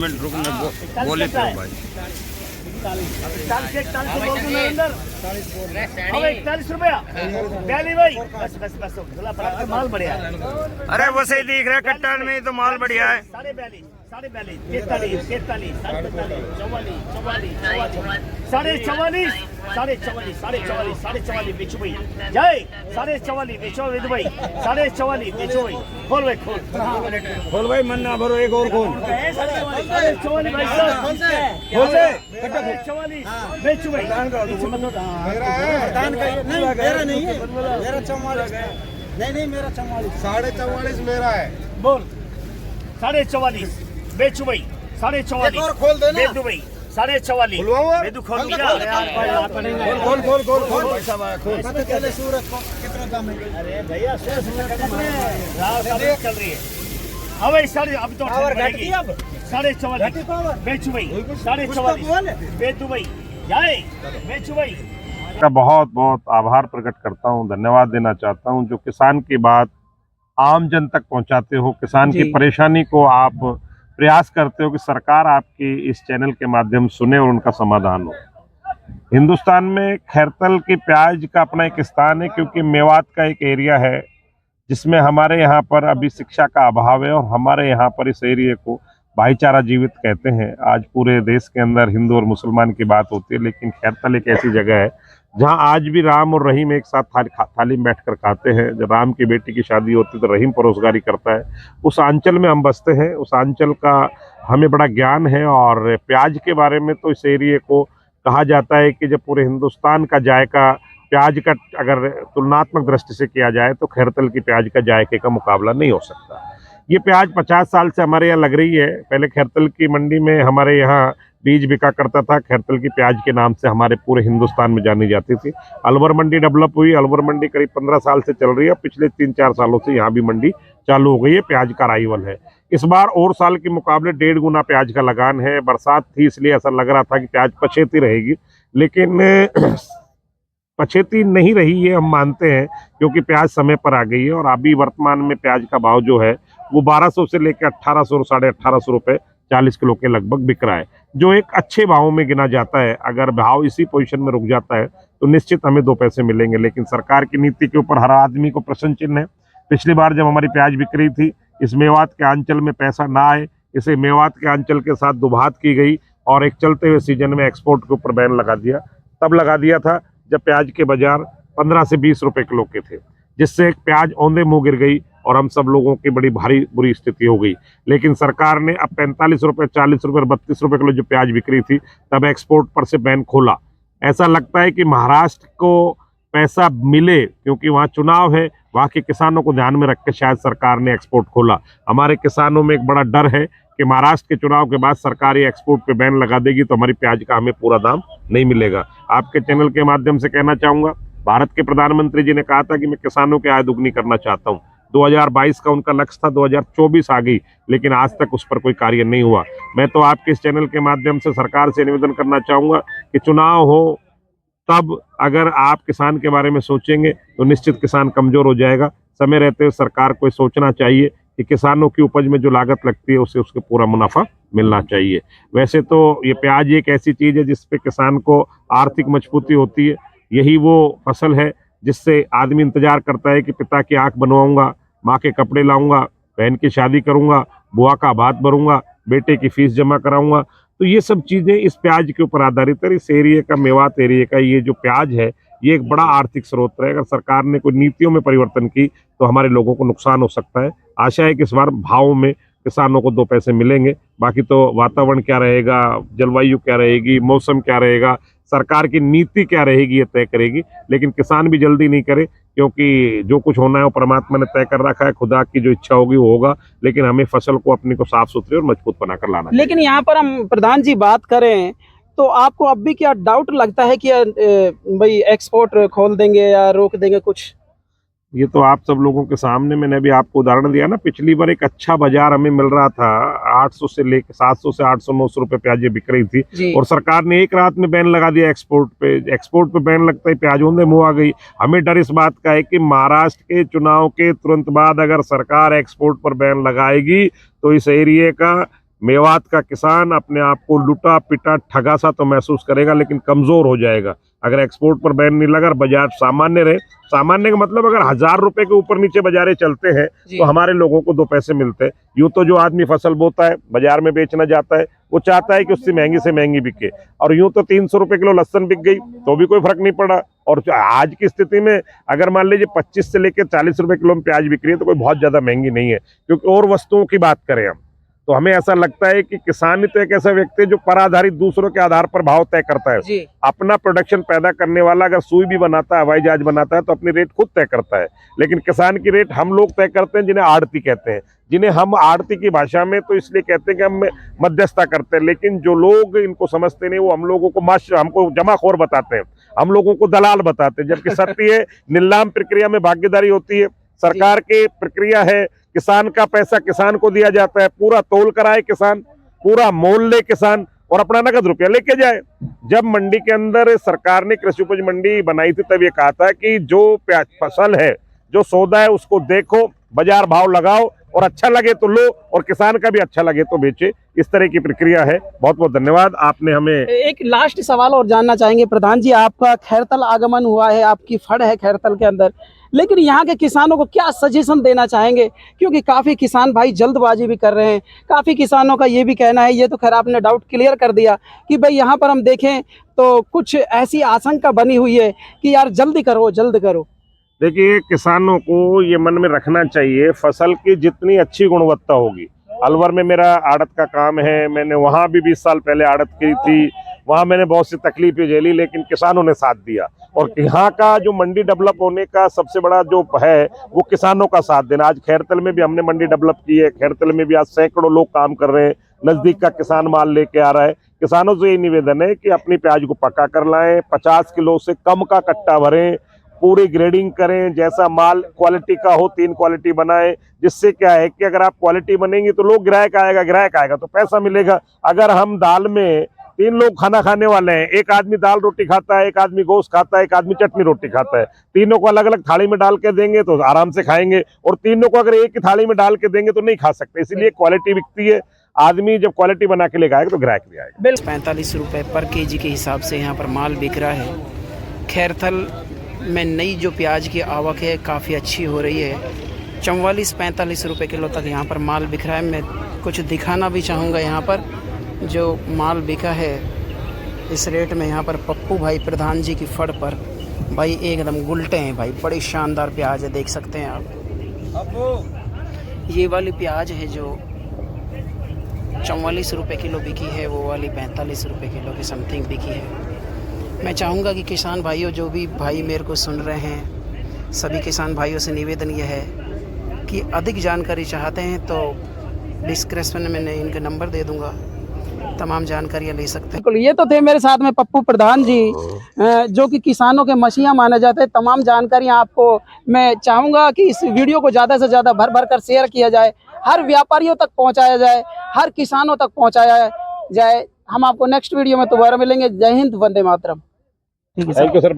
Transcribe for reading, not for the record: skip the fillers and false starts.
Minute रुकना बोले थे भाई। 41 रुपया पहली भाई बस बस बस माल बढ़िया। अरे वो सही दिख रहा है कट्टा में तो माल बढ़िया है। 42 43 43 43 44 44 बेचो भाई जय 44 बेचो विद भाई 44 बेचो भाई खोल भाई खोल भाई मन ना भरो एक और खोल 44 भाई साहब खोल दे 44 बेचो भाई मेरा नहीं है मेरा 44 नहीं मेरा 44 44.5 मेरा है बोल 44.5 बेचो भाई 44.5 और खोल देना बेचो भाई 44.5 बेदू खोल दिया खोल पहले सूरज को कितना दाम है अरे भैया सूरज चल रही है अब साढ़े अब तो बढ़ेगी 44.5 बेचो भाई 44.5 बेदू भाई जाए बेचो भाई का बहुत बहुत आभार प्रकट करता हूं, धन्यवाद देना चाहता हूं जो किसान की बात आम जन तक पहुंचाते हो, किसान की परेशानी को आप प्रयास करते हो कि सरकार आपकी इस चैनल के माध्यम सुने और उनका समाधान हो। हिंदुस्तान में खैरतल की प्याज का अपना एक स्थान है क्योंकि मेवात का एक एरिया है जिसमें हमारे यहाँ पर अभी शिक्षा का अभाव है और हमारे यहाँ पर इस एरिया को भाईचारा जीवित कहते हैं। आज पूरे देश के अंदर हिंदू और मुसलमान की बात होती है, लेकिन खैरतल एक ऐसी जगह है जहां आज भी राम और रहीम एक साथ थाली में बैठकर खाते हैं। जब राम की बेटी की शादी होती है तो रहीम परोसगारी करता है। उस आंचल में हम बसते हैं, उस आंचल का हमें बड़ा ज्ञान है। और प्याज के बारे में तो इस एरिए को कहा जाता है कि जब पूरे हिंदुस्तान का जायका प्याज का अगर तुलनात्मक दृष्टि से किया जाए तो खैरतल की प्याज का जायके का मुकाबला नहीं हो सकता। ये प्याज 50 साल से हमारे यहाँ लग रही है। पहले खैरतल की मंडी में हमारे यहाँ बीज बिका करता था, खैरतल की प्याज के नाम से हमारे पूरे हिंदुस्तान में जानी जाती थी। अलवर मंडी डेवलप हुई, अलवर मंडी करीब 15 साल से चल रही है। पिछले 3-4 सालों से यहाँ भी मंडी चालू हो गई है, प्याज का अराइवल है। इस बार और साल के मुकाबले 1.5 गुना प्याज का लगान है। बरसात थी इसलिए ऐसा लग रहा था कि प्याज पछेती रहेगी, लेकिन पछेती नहीं रही है, हम मानते हैं, क्योंकि प्याज समय पर आ गई है। और अभी वर्तमान में प्याज का भाव जो है वो 1200 से लेकर 1800 1850 रुपये 40 किलो के लगभग बिक रहा है, जो एक अच्छे भाव में गिना जाता है। अगर भाव इसी पोजीशन में रुक जाता है तो निश्चित हमें 2 पैसे मिलेंगे, लेकिन सरकार की नीति के ऊपर हर आदमी को प्रश्न चिन्ह है। पिछली बार जब हमारी प्याज बिक रही थी, इस मेवात के अंचल में पैसा ना आए, इसे मेवात के अंचल के साथ दुभात की गई और एक चलते हुए सीजन में एक्सपोर्ट के ऊपर बैन लगा दिया। तब लगा दिया था जब प्याज के बाजार 15 से 20 रुपए किलो के थे, जिससे प्याज औंधे मुंह गिर गई और हम सब लोगों की बड़ी भारी बुरी स्थिति हो गई। लेकिन सरकार ने अब 45 रुपए 40 रुपए 32 रुपए किलो जो प्याज बिक्री थी, तब एक्सपोर्ट पर से बैन खोला। ऐसा लगता है कि महाराष्ट्र को पैसा मिले, क्योंकि वहाँ चुनाव है, वहाँ के किसानों को ध्यान में रख के शायद सरकार ने एक्सपोर्ट खोला। हमारे किसानों में एक बड़ा डर है कि महाराष्ट्र के चुनाव के बाद सरकार ये एक्सपोर्ट पे बैन लगा देगी तो हमारी प्याज का हमें पूरा दाम नहीं मिलेगा। आपके चैनल के माध्यम से कहना चाहूँगा, भारत के प्रधानमंत्री जी ने कहा था कि मैं किसानों की आय दुगनी करना चाहता हूँ। 2022 का उनका लक्ष्य था, 2024 आ गई, लेकिन आज तक उस पर कोई कार्य नहीं हुआ। मैं तो आपके इस चैनल के माध्यम से सरकार से निवेदन करना चाहूँगा कि चुनाव हो तब अगर आप किसान के बारे में सोचेंगे तो निश्चित किसान कमज़ोर हो जाएगा। समय रहते हुए सरकार को सोचना चाहिए कि किसानों की उपज में जो लागत लगती है उसे उसके पूरा मुनाफा मिलना चाहिए। वैसे तो ये प्याज एक ऐसी चीज़ है जिस पे किसान को आर्थिक मजबूती होती है। यही वो फसल है जिससे आदमी इंतजार करता है कि पिता की आंख बनवाऊंगा, माँ के कपड़े लाऊंगा, बहन की शादी करूंगा, बुआ का भात भरूंगा, बेटे की फीस जमा कराऊंगा। तो ये सब चीज़ें इस प्याज के ऊपर आधारित है। इस एरिए का, मेवात एरिए का ये जो प्याज है, ये एक बड़ा आर्थिक स्रोत है। अगर सरकार ने कोई नीतियों में परिवर्तन की तो हमारे लोगों को नुकसान हो सकता है। आशा है कि इस बार भाव में किसानों को 2 पैसे मिलेंगे। बाकी तो वातावरण क्या रहेगा, जलवायु क्या रहेगी, मौसम क्या रहेगा, सरकार की नीति क्या रहेगी, ये तय करेगी। लेकिन किसान भी जल्दी नहीं करे, क्योंकि जो कुछ होना है वो परमात्मा ने तय कर रखा है। खुदा की जो इच्छा होगी वो होगा, लेकिन हमें फसल को अपनी को साफ सुथरी और मजबूत बनाकर लाना। लेकिन यहाँ पर हम प्रधान जी बात करें तो आपको अब भी क्या डाउट लगता है कि भाई एक्सपोर्ट खोल देंगे या रोक देंगे कुछ? ये तो आप सब लोगों के सामने मैंने अभी आपको उदाहरण दिया ना। पिछली बार एक अच्छा बाजार हमें मिल रहा था, 800 से लेकर 700 से 800-900 रुपए प्याज बिक रही थी, और सरकार ने एक रात में बैन लगा दिया एक्सपोर्ट पे। एक्सपोर्ट पे बैन लगता ही प्याज औंधे मुंह आ गई। हमें डर इस बात का है कि महाराष्ट्र के चुनाव के तुरंत बाद अगर सरकार एक्सपोर्ट पर बैन लगाएगी तो इस एरिए का मेवात का किसान अपने आप को लुटा पिटा ठगा सा तो महसूस करेगा, लेकिन कमजोर हो जाएगा अगर एक्सपोर्ट पर बैन नहीं लगा और बाजार सामान्य रहे। सामान्य का मतलब अगर 1000 रुपए के ऊपर नीचे बाजारें चलते हैं तो हमारे लोगों को 2 पैसे मिलते हैं। यूं तो जो आदमी फसल बोता है, बाजार में बेचना जाता है, वो चाहता है कि उससे महंगी बिके, और यूं तो 300 रुपए किलो लहसुन बिक गई तो भी कोई फर्क नहीं पड़ा। और आज की स्थिति में अगर मान लीजिए 25 से लेकर 40 रुपए किलो में प्याज बिक रही है तो कोई बहुत ज्यादा महंगी नहीं है। क्योंकि और वस्तुओं की बात करें हम तो हमें ऐसा लगता है कि किसान ही तो एक ऐसा व्यक्ति है जो पर आधारित दूसरों के आधार पर भाव तय करता है। अपना प्रोडक्शन पैदा करने वाला अगर सुई भी बनाता है, हवाई जहाज बनाता है, तो अपनी रेट खुद तय करता है। लेकिन किसान की रेट हम लोग तय करते हैं, जिन्हें आड़ती कहते हैं, जिन्हें हम आड़ती की भाषा में तो इसलिए कहते हैं कि हम मध्यस्थता करते हैं। लेकिन जो लोग इनको समझते नहीं वो हम लोगों को हमको जमाखोर बताते हैं, हम लोगों को दलाल बताते हैं। जबकि सत्य है, नीलाम प्रक्रिया में भागीदारी होती है, सरकार की प्रक्रिया है, किसान का पैसा किसान को दिया जाता है, पूरा तोल कराए किसान, पूरा मोल ले किसान और अपना नगद रुपया लेके जाए। जब मंडी के अंदर सरकार ने कृषि उपज मंडी बनाई थी तब ये कहा था कि जो प्याज फसल है, जो सौदा है, उसको देखो, बाजार भाव लगाओ और अच्छा लगे तो लो और किसान का भी अच्छा लगे तो बेचे। इस तरह की प्रक्रिया है। बहुत बहुत धन्यवाद। आपने हमें एक लास्ट सवाल और जानना चाहेंगे प्रधान जी, आपका खैरतल आगमन हुआ है, आपकी फड़ है खैरतल के अंदर, लेकिन यहाँ के किसानों को क्या सजेशन देना चाहेंगे? क्योंकि काफ़ी किसान भाई जल्दबाजी भी कर रहे हैं, काफ़ी किसानों का ये भी कहना है, ये तो खैर आपने डाउट क्लियर कर दिया कि भाई यहाँ पर हम देखें तो कुछ ऐसी आशंका बनी हुई है कि यार जल्दी करो जल्द करो। देखिए, किसानों को ये मन में रखना चाहिए, फसल की जितनी अच्छी गुणवत्ता होगी। अलवर में मेरा आड़त का काम है, मैंने वहाँ भी 20 साल पहले आड़त की थी, वहाँ मैंने बहुत सी तकलीफें झेली, लेकिन किसानों ने साथ दिया। और यहाँ का जो मंडी डेवलप होने का सबसे बड़ा जो है वो किसानों का साथ देना। आज खैरतल में भी हमने मंडी डेवलप की है, खैरतल में भी आज सैकड़ों लोग काम कर रहे हैं, नजदीक का किसान माल लेके आ रहा है। किसानों से ये निवेदन है कि अपनी प्याज को पका कर लाएं, 50 किलो से कम का कट्टा भरें, पूरी ग्रेडिंग करें, जैसा माल क्वालिटी का हो 3 क्वालिटी बनाएं। जिससे क्या है कि अगर आप क्वालिटी बनेंगी तो लोग ग्राहक आएगा तो पैसा मिलेगा। अगर हम दाल में 3 लोग खाना खाने वाले हैं, एक आदमी दाल रोटी खाता है, एक आदमी गोश्त खाता है, एक आदमी चटनी रोटी खाता है, तीनों को अलग अलग थाली में डाल के देंगे तो आराम से खाएंगे, और तीनों को अगर एक ही थाली में डाल के देंगे तो नहीं खा सकते। इसलिए क्वालिटी बिकती है। आदमी जब क्वालिटी बना के लेकर आएगा तो ग्राहक भी आएगा। 45 रुपये पर केजी के हिसाब से यहाँ पर माल बिक रहा है। खैरथल में नई जो प्याज की आवक है काफ़ी अच्छी हो रही है। 44-45 रुपये किलो तक यहाँ पर माल बिक रहा है। मैं कुछ दिखाना भी चाहूँगा यहाँ पर जो माल बिका है इस रेट में। यहाँ पर पप्पू भाई प्रधान जी की फड़ पर भाई एकदम गुलटे हैं भाई, बड़ी शानदार प्याज है, देख सकते हैं आप। ये वाली प्याज है जो 44 रुपये किलो बिकी है, वो वाली 45 रुपये किलो की समथिंग बिकी है। मैं चाहूँगा कि किसान भाइयों, जो भी भाई मेरे को सुन रहे हैं, सभी किसान भाइयों से निवेदन यह है कि अधिक जानकारी चाहते हैं तो डिस्क्रिप्शन में मैं इनका नंबर दे दूँगा, तमाम जानकारियाँ ले सकते हैं। ये तो थे मेरे साथ में पप्पू प्रधान जी, जो कि किसानों के मसीहा माने जाते हैं। तमाम जानकारियाँ आपको मैं चाहूँगा कि इस वीडियो को ज़्यादा से ज़्यादा भर भर कर शेयर किया जाए, हर व्यापारियों तक पहुँचाया जाए, हर किसानों तक पहुँचाया जाए। हम आपको नेक्स्ट वीडियो में दोबारा मिलेंगे। जय हिंद, वंदे मातरम। ठीक है, थैंक यू सर।